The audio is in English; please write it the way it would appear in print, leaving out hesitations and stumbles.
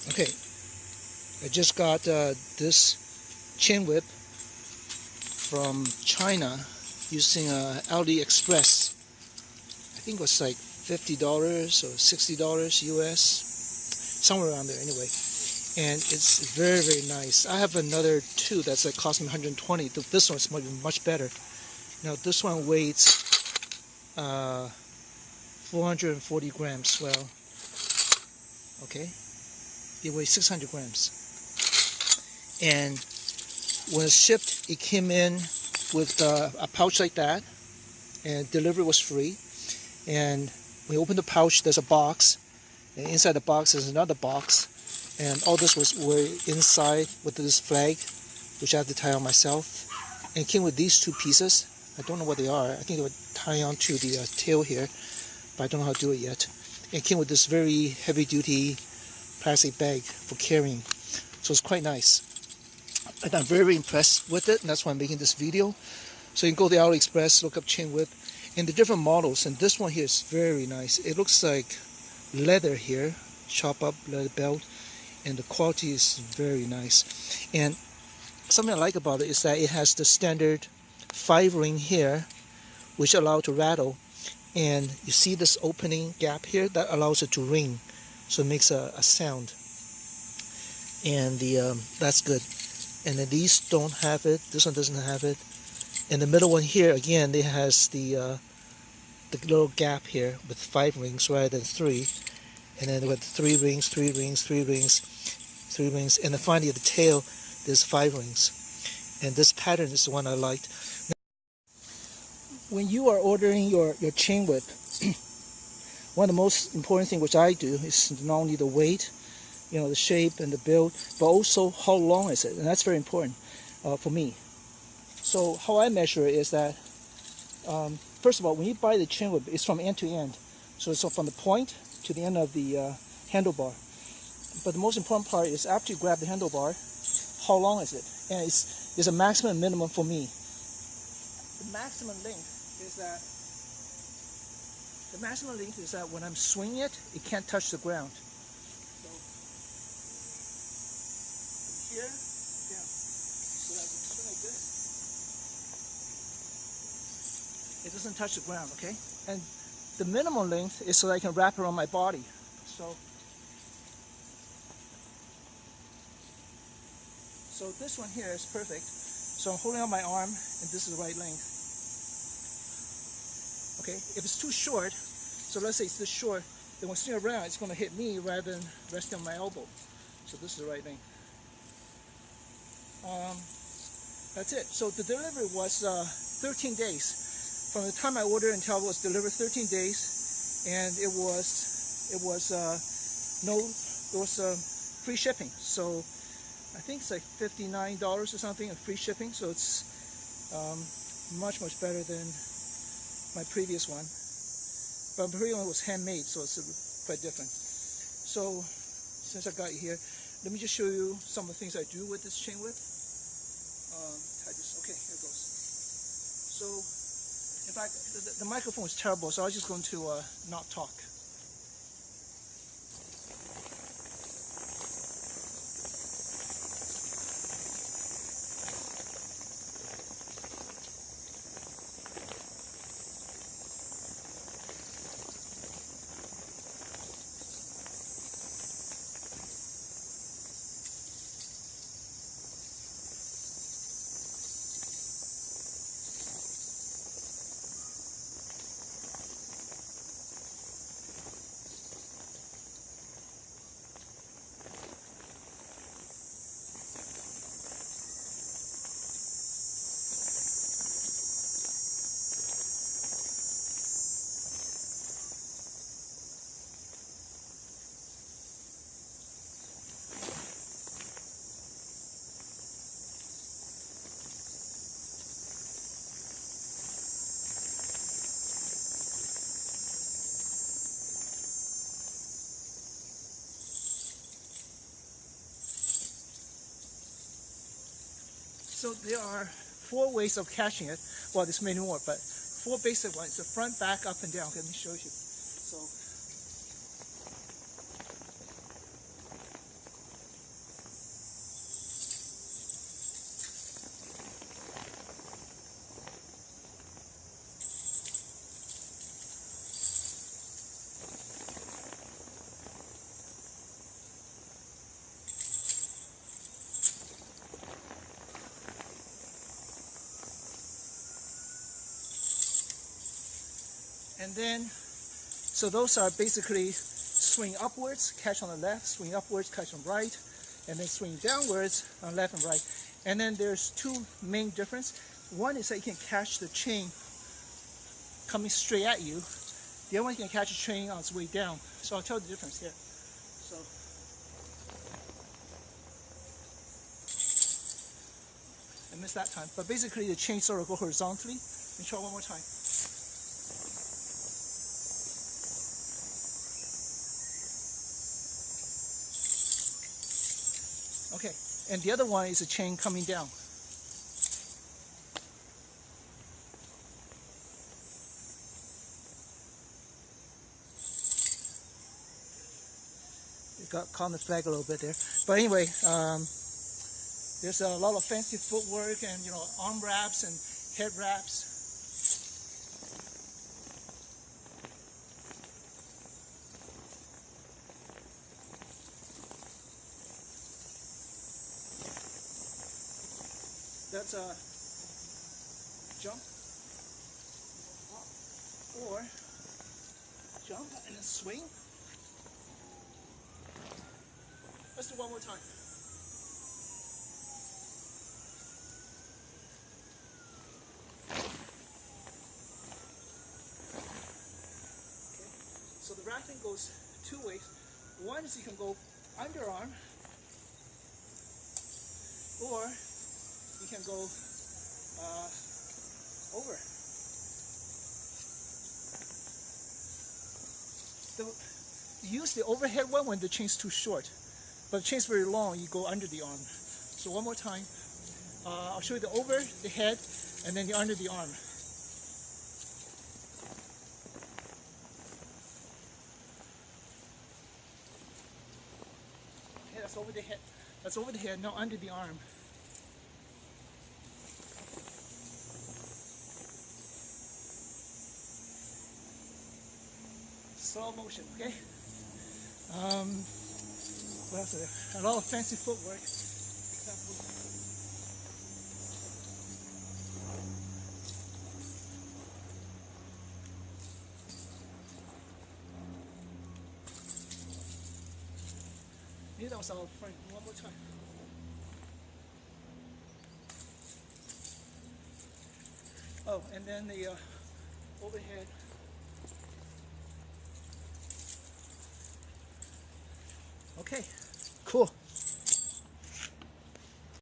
Okay, I just got this chain whip from China using Aliexpress. I think it was like $50 or $60 US, somewhere around there anyway. And it's very, very nice. I have another two that's like cost me $120. This one's much better. Now this one weighs 440 grams. Well, okay, it weighs 600 grams. And when it's shipped, it came in with a pouch like that, and delivery was free. And when you open the pouch, there's a box, and inside the box is another box, and all this were inside with this flag, which I have to tie on myself. And it came with these two pieces. I don't know what they are. I think they were tying onto the tail here, but I don't know how to do it yet. And it came with this very heavy-duty plastic bag for carrying, so it's quite nice. And I'm very, very impressed with it, and that's why I'm making this video. So you can go to Aliexpress, look up chain whip, and the different models. And this one here is very nice. It looks like leather here, chop up leather belt, and the quality is very nice. And something I like about it is that it has the standard 5-ring here, which allow it to rattle. And you see this opening gap here that allows it to ring, so it makes a sound. And that's good. And then these don't have it. This one doesn't have it. And the middle one here, again, it has the little gap here with 5 rings rather than 3. And then with 3 rings, 3 rings, 3 rings, 3 rings. And then finally at the tail, there's 5 rings. And this pattern is the one I liked. Now, when you are ordering your chain whip, one of the most important things which I do is not only the weight, you know, the shape and the build, but also how long is it. And that's very important for me. So how I measure it is that, first of all, when you buy the chain whip, it's from end to end. So it's from the point to the end of the handlebar. But the most important part is after you grab the handlebar, how long is it? And it's a maximum and minimum for me. The maximum length is that when I'm swinging it, it can't touch the ground. So from here down. So that when I swing like this, it doesn't touch the ground, okay? And the minimum length is so that I can wrap it around my body. So this one here is perfect. So I'm holding out my arm, and this is the right length. Okay, if it's too short, so let's say it's this short, then when I swing around, it's going to hit me rather than resting on my elbow. So this is the right length. That's it. So the delivery was 13 days. From the time I ordered until it was delivered, 13 days, and it was free shipping. So I think it's like $59 or something in free shipping. So it's much better than my previous one. But the previous one was handmade, so it's quite different. So since I got you here, let me just show you some of the things I do with this chain whip. Okay, here it goes. So in fact, the microphone is terrible, so I was just going to not talk. So there are 4 ways of catching it. Well, there's many more, but 4 basic ones. The front, back, up, and down. Okay, let me show you. So And then, so those are basically swing upwards, catch on the left, swing upwards, catch on right, and then swing downwards on left and right. And then there's two main differences. One is that you can catch the chain coming straight at you. The other one, you can catch a chain on its way down. So I'll tell you the difference here. So, I missed that time. But basically, the chain sort of go horizontally. Let me try one more time. Okay, and the other one is a chain coming down. It got caught on the flag a little bit there. But anyway, there's a lot of fancy footwork and, you know, arm wraps and head wraps. That's a jump, or jump and then swing. Let's do one more time. Okay. So the wrapping goes two ways. One is you can go underarm, or you can go over. Use the overhead one when the chain's too short. But the chain's very long, you go under the arm. So one more time. I'll show you the over, the head, and then the under the arm. Okay, that's over the head. That's over the head, now under the arm. Slow motion, okay? What else is there? A lot of fancy footwork. Maybe that was our friend. One more time. Oh, and then the overhead. Okay, cool.